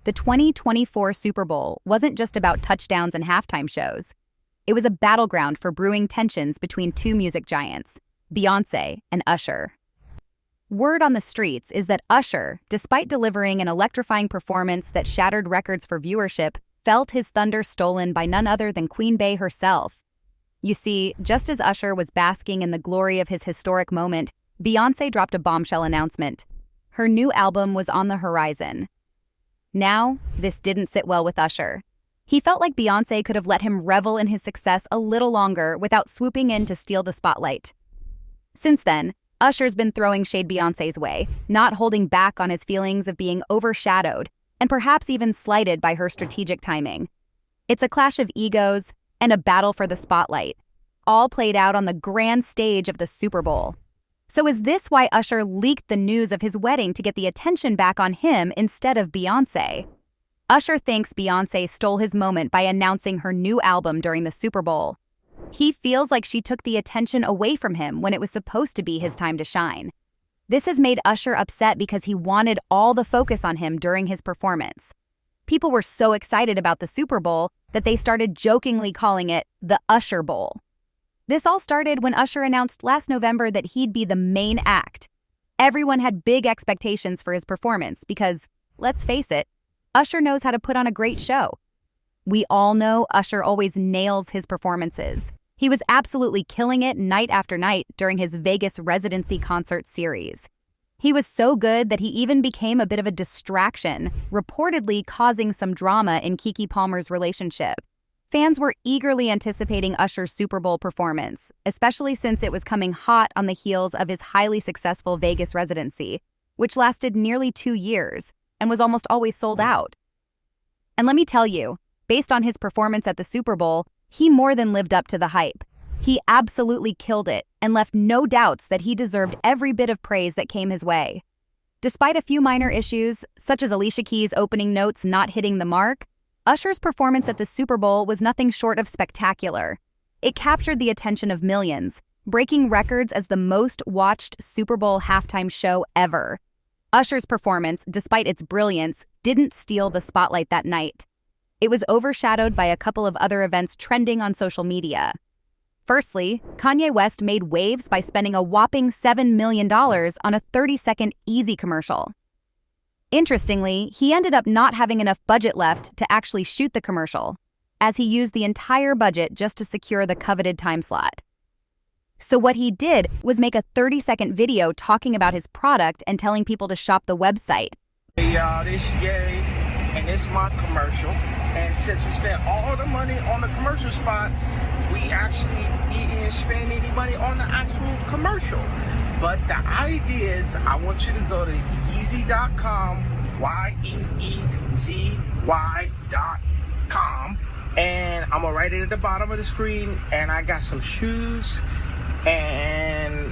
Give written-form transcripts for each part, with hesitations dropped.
The 2024 Super Bowl wasn't just about touchdowns and halftime shows. It was a battleground for brewing tensions between two music giants, Beyoncé and Usher. Word on the streets is that Usher, despite delivering an electrifying performance that shattered records for viewership, felt his thunder stolen by none other than Queen Bey herself. You see, just as Usher was basking in the glory of his historic moment, Beyoncé dropped a bombshell announcement. Her new album was on the horizon. Now, this didn't sit well with Usher. He felt like Beyoncé could have let him revel in his success a little longer without swooping in to steal the spotlight. Since then, Usher's been throwing shade Beyoncé's way, not holding back on his feelings of being overshadowed and perhaps even slighted by her strategic timing. It's a clash of egos and a battle for the spotlight, all played out on the grand stage of the Super Bowl. So is this why Usher leaked the news of his wedding to get the attention back on him instead of Beyoncé? Usher thinks Beyoncé stole his moment by announcing her new album during the Super Bowl. He feels like she took the attention away from him when it was supposed to be his time to shine. This has made Usher upset because he wanted all the focus on him during his performance. People were so excited about the Super Bowl that they started jokingly calling it the Usher Bowl. This all started when Usher announced last November that he'd be the main act. Everyone had big expectations for his performance because, let's face it, Usher knows how to put on a great show. We all know Usher always nails his performances. He was absolutely killing it night after night during his Vegas residency concert series. He was so good that he even became a bit of a distraction, reportedly causing some drama in Keke Palmer's relationship. Fans were eagerly anticipating Usher's Super Bowl performance, especially since it was coming hot on the heels of his highly successful Vegas residency, which lasted nearly 2 years and was almost always sold out. And let me tell you, based on his performance at the Super Bowl, he more than lived up to the hype. He absolutely killed it and left no doubts that he deserved every bit of praise that came his way. Despite a few minor issues, such as Alicia Keys' opening notes not hitting the mark, Usher's performance at the Super Bowl was nothing short of spectacular. It captured the attention of millions, breaking records as the most-watched Super Bowl halftime show ever. Usher's performance, despite its brilliance, didn't steal the spotlight that night. It was overshadowed by a couple of other events trending on social media. Firstly, Kanye West made waves by spending a whopping $7 million on a 30-second Easy commercial. Interestingly, he ended up not having enough budget left to actually shoot the commercial, as he used the entire budget just to secure the coveted time slot. So what he did was make a 30-second video talking about his product and telling people to shop the website. Hey y'all, this Ye, and this is my commercial. And since we spent all the money on the commercial spot, we actually didn't spend any money on the actual commercial. But the idea is I want you to go to Yeezy.com, YEEZY.com, and I'm gonna write it at the bottom of the screen, and I got some shoes, and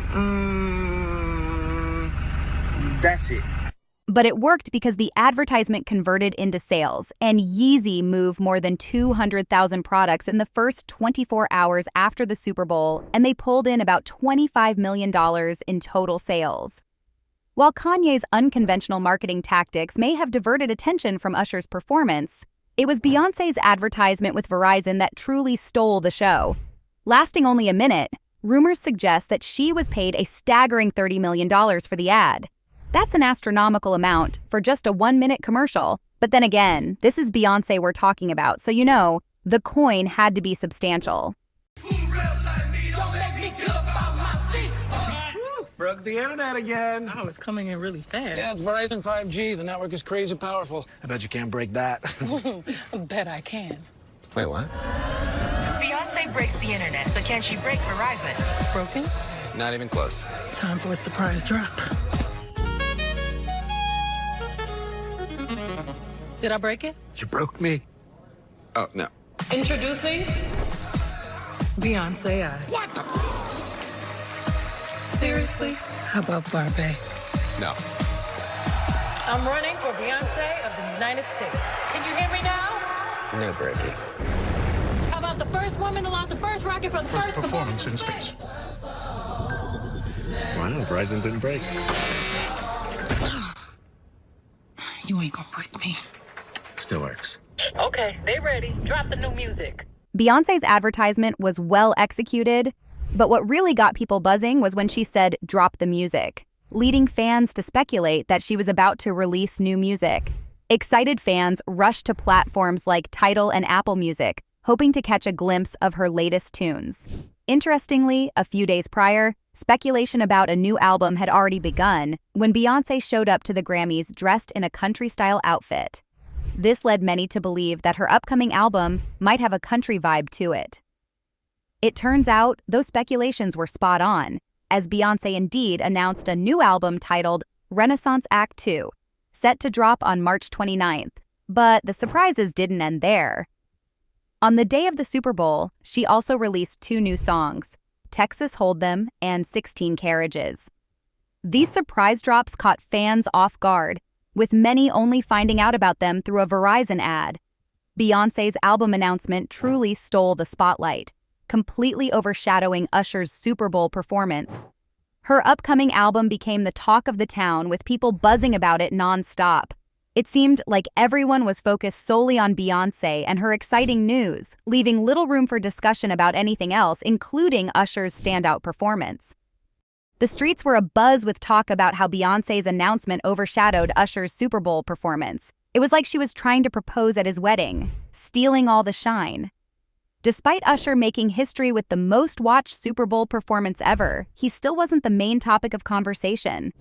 that's it. But it worked because the advertisement converted into sales, and Yeezy moved more than 200,000 products in the first 24 hours after the Super Bowl, and they pulled in about $25 million in total sales. While Kanye's unconventional marketing tactics may have diverted attention from Usher's performance, it was Beyoncé's advertisement with Verizon that truly stole the show. Lasting only a minute, rumors suggest that she was paid a staggering $30 million for the ad. That's an astronomical amount for just a 1-minute commercial. But then again, this is Beyoncé we're talking about, so you know, the coin had to be substantial. Broke the internet again. Oh, it's coming in really fast. Yeah, it's Verizon 5G. The network is crazy powerful. I bet you can't break that. I bet I can. Wait, what? Beyonce breaks the internet, but can she break Verizon? Broken? Not even close. Time for a surprise drop. Did I break it? You broke me. Oh, no. Introducing Beyonce eyes. What the? Seriously? How about Barbie? No. I'm running for Beyonce of the United States. Can you hear me now? No breaking. How about the first woman to launch the first rocket for the first performance in space. Wow, Verizon didn't break. You ain't gonna break me. Still works. Okay, they ready. Drop the new music. Beyoncé's advertisement was well executed, but what really got people buzzing was when she said, "Drop the music," leading fans to speculate that she was about to release new music. Excited fans rushed to platforms like Tidal and Apple Music, hoping to catch a glimpse of her latest tunes. Interestingly, a few days prior, speculation about a new album had already begun when Beyoncé showed up to the Grammys dressed in a country-style outfit. This led many to believe that her upcoming album might have a country vibe to it. It turns out those speculations were spot on, as Beyoncé indeed announced a new album titled Renaissance Act 2, set to drop on March 29th. But the surprises didn't end there. On the day of the Super Bowl, she also released 2 new songs, Texas Hold'em and 16 Carriages. These surprise drops caught fans off guard, with many only finding out about them through a Verizon ad. Beyoncé's album announcement truly stole the spotlight, completely overshadowing Usher's Super Bowl performance. Her upcoming album became the talk of the town, with people buzzing about it nonstop. It seemed like everyone was focused solely on Beyoncé and her exciting news, leaving little room for discussion about anything else, including Usher's standout performance. The streets were abuzz with talk about how Beyoncé's announcement overshadowed Usher's Super Bowl performance. It was like she was trying to propose at his wedding, stealing all the shine. Despite Usher making history with the most-watched Super Bowl performance ever, he still wasn't the main topic of conversation.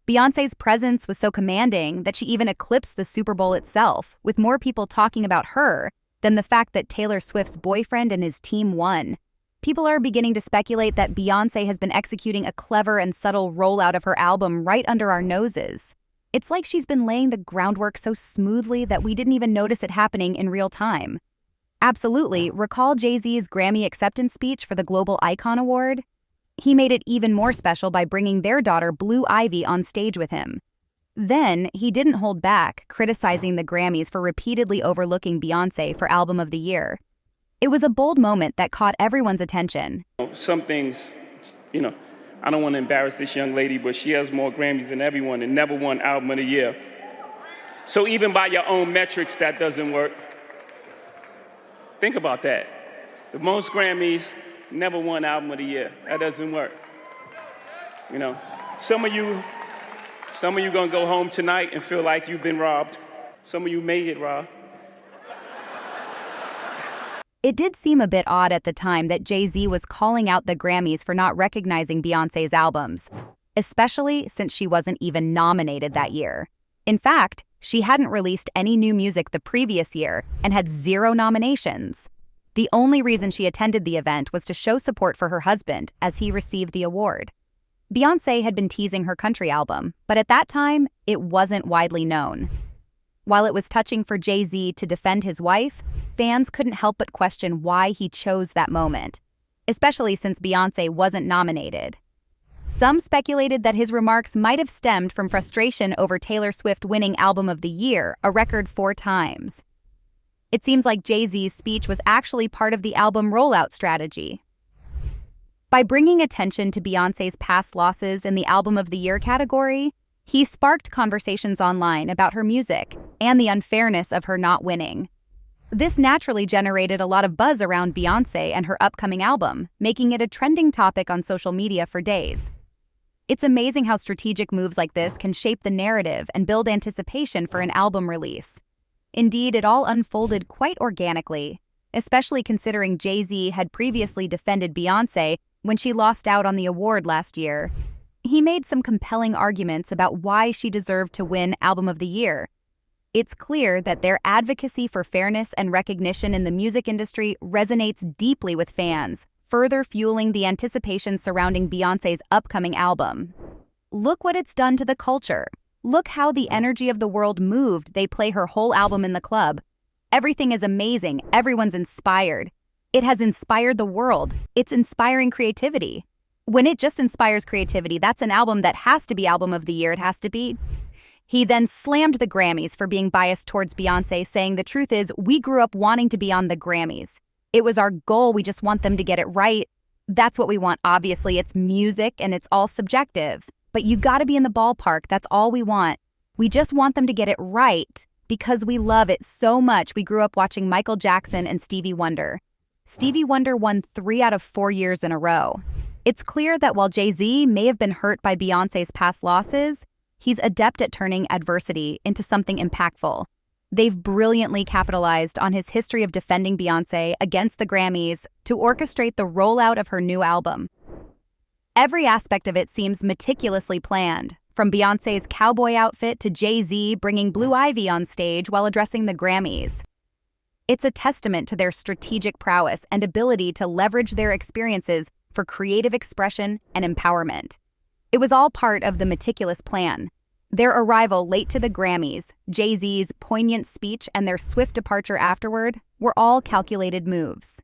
Beyoncé's presence was so commanding that she even eclipsed the Super Bowl itself, with more people talking about her than the fact that Taylor Swift's boyfriend and his team won. People are beginning to speculate that Beyoncé has been executing a clever and subtle rollout of her album right under our noses. It's like she's been laying the groundwork so smoothly that we didn't even notice it happening in real time. Absolutely, recall Jay-Z's Grammy acceptance speech for the Global Icon Award? He made it even more special by bringing their daughter Blue Ivy on stage with him. Then, he didn't hold back, criticizing the Grammys for repeatedly overlooking Beyoncé for Album of the Year. It was a bold moment that caught everyone's attention. Some things, I don't want to embarrass this young lady, but she has more Grammys than everyone and never won Album of the Year. So even by your own metrics, that doesn't work. Think about that. The most Grammys, never won Album of the Year. That doesn't work. Some of you gonna go home tonight and feel like you've been robbed. Some of you may get robbed. It did seem a bit odd at the time that Jay-Z was calling out the Grammys for not recognizing Beyoncé's albums, especially since she wasn't even nominated that year. In fact, she hadn't released any new music the previous year and had 0 nominations. The only reason she attended the event was to show support for her husband as he received the award. Beyoncé had been teasing her country album, but at that time, it wasn't widely known. While it was touching for Jay-Z to defend his wife, fans couldn't help but question why he chose that moment, especially since Beyoncé wasn't nominated. Some speculated that his remarks might have stemmed from frustration over Taylor Swift winning Album of the Year, a record 4 times. It seems like Jay-Z's speech was actually part of the album rollout strategy. By bringing attention to Beyoncé's past losses in the Album of the Year category, he sparked conversations online about her music and the unfairness of her not winning. This naturally generated a lot of buzz around Beyoncé and her upcoming album, making it a trending topic on social media for days. It's amazing how strategic moves like this can shape the narrative and build anticipation for an album release. Indeed, it all unfolded quite organically, especially considering Jay-Z had previously defended Beyoncé when she lost out on the award last year. He made some compelling arguments about why she deserved to win Album of the Year. It's clear that their advocacy for fairness and recognition in the music industry resonates deeply with fans, further fueling the anticipation surrounding Beyoncé's upcoming album. Look what it's done to the culture. Look how the energy of the world moved. They play her whole album in the club. Everything is amazing. Everyone's inspired. It has inspired the world. It's inspiring creativity. When it just inspires creativity, that's an album that has to be Album of the Year. It has to be. He then slammed the Grammys for being biased towards Beyoncé, saying the truth is, we grew up wanting to be on the Grammys. It was our goal. We just want them to get it right. That's what we want. Obviously, it's music and it's all subjective. But you gotta be in the ballpark. That's all we want. We just want them to get it right. Because we love it so much, we grew up watching Michael Jackson and Stevie Wonder. Stevie Wonder won 3 out of 4 years in a row. It's clear that while Jay-Z may have been hurt by Beyoncé's past losses, he's adept at turning adversity into something impactful. They've brilliantly capitalized on his history of defending Beyoncé against the Grammys to orchestrate the rollout of her new album. Every aspect of it seems meticulously planned, from Beyoncé's cowboy outfit to Jay-Z bringing Blue Ivy on stage while addressing the Grammys. It's a testament to their strategic prowess and ability to leverage their experiences for creative expression and empowerment. It was all part of the meticulous plan. Their arrival late to the Grammys, Jay-Z's poignant speech, and their swift departure afterward were all calculated moves.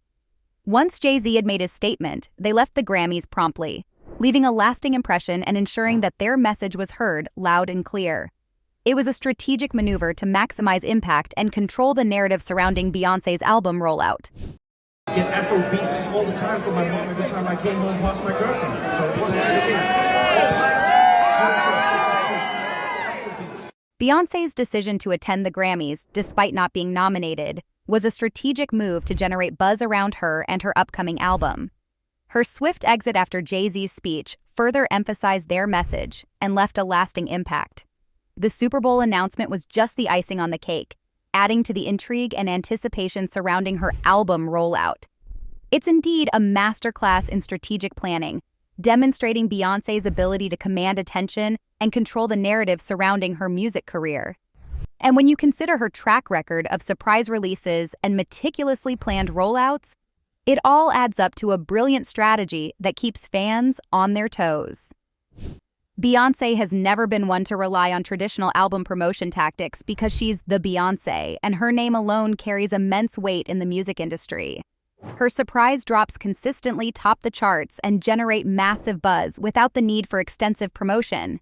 Once Jay-Z had made his statement, they left the Grammys promptly, leaving a lasting impression and ensuring that their message was heard loud and clear. It was a strategic maneuver to maximize impact and control the narrative surrounding Beyoncé's album rollout. I get Afro beats all the time from my mom every time I came home past my girlfriend. So it wasn't Beyoncé's decision to attend the Grammys, despite not being nominated, was a strategic move to generate buzz around her and her upcoming album. Her swift exit after Jay-Z's speech further emphasized their message and left a lasting impact. The Super Bowl announcement was just the icing on the cake, adding to the intrigue and anticipation surrounding her album rollout. It's indeed a masterclass in strategic planning, demonstrating Beyoncé's ability to command attention and control the narrative surrounding her music career. And when you consider her track record of surprise releases and meticulously planned rollouts, it all adds up to a brilliant strategy that keeps fans on their toes. Beyoncé has never been one to rely on traditional album promotion tactics because she's the Beyoncé, and her name alone carries immense weight in the music industry. Her surprise drops consistently top the charts and generate massive buzz without the need for extensive promotion.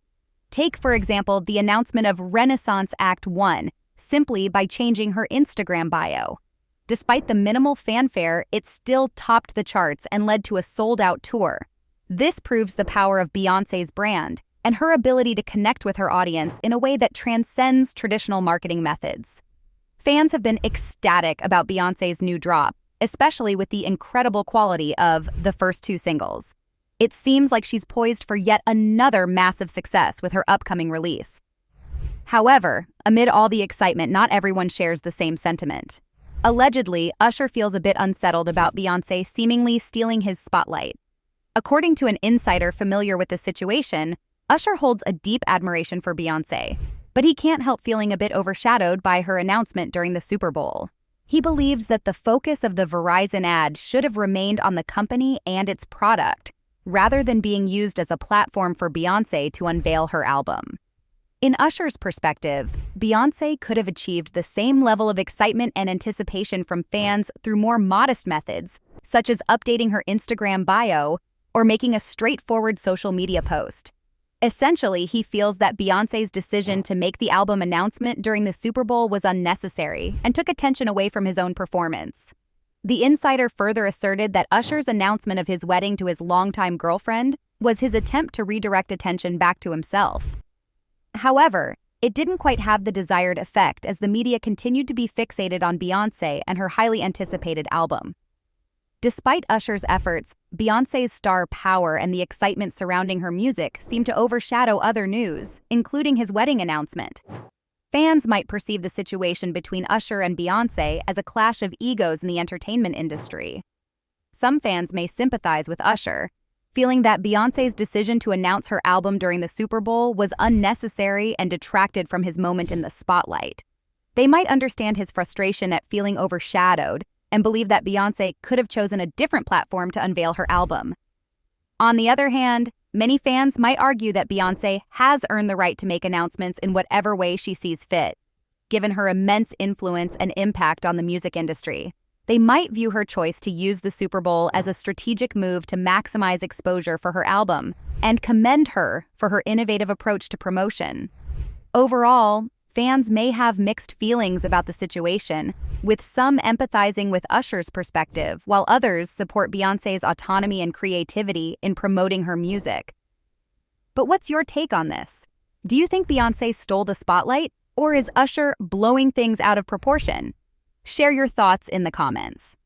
Take, for example, the announcement of Renaissance Act 1, simply by changing her Instagram bio. Despite the minimal fanfare, it still topped the charts and led to a sold-out tour. This proves the power of Beyoncé's brand and her ability to connect with her audience in a way that transcends traditional marketing methods. Fans have been ecstatic about Beyoncé's new drop, especially with the incredible quality of the first 2 singles. It seems like she's poised for yet another massive success with her upcoming release. However, amid all the excitement, not everyone shares the same sentiment. Allegedly, Usher feels a bit unsettled about Beyoncé seemingly stealing his spotlight. According to an insider familiar with the situation, Usher holds a deep admiration for Beyoncé, but he can't help feeling a bit overshadowed by her announcement during the Super Bowl. He believes that the focus of the Verizon ad should have remained on the company and its product, rather than being used as a platform for Beyoncé to unveil her album. In Usher's perspective, Beyoncé could have achieved the same level of excitement and anticipation from fans through more modest methods, such as updating her Instagram bio or making a straightforward social media post. Essentially, he feels that Beyoncé's decision to make the album announcement during the Super Bowl was unnecessary and took attention away from his own performance. The insider further asserted that Usher's announcement of his wedding to his longtime girlfriend was his attempt to redirect attention back to himself. However, it didn't quite have the desired effect as the media continued to be fixated on Beyoncé and her highly anticipated album. Despite Usher's efforts, Beyoncé's star power and the excitement surrounding her music seemed to overshadow other news, including his wedding announcement. Fans might perceive the situation between Usher and Beyoncé as a clash of egos in the entertainment industry. Some fans may sympathize with Usher, feeling that Beyoncé's decision to announce her album during the Super Bowl was unnecessary and detracted from his moment in the spotlight. They might understand his frustration at feeling overshadowed and believe that Beyoncé could have chosen a different platform to unveil her album. On the other hand, many fans might argue that Beyoncé has earned the right to make announcements in whatever way she sees fit. Given her immense influence and impact on the music industry, they might view her choice to use the Super Bowl as a strategic move to maximize exposure for her album and commend her for her innovative approach to promotion. Overall, fans may have mixed feelings about the situation, with some empathizing with Usher's perspective, while others support Beyoncé's autonomy and creativity in promoting her music. But what's your take on this? Do you think Beyoncé stole the spotlight, Or is Usher blowing things out of proportion? Share your thoughts in the comments.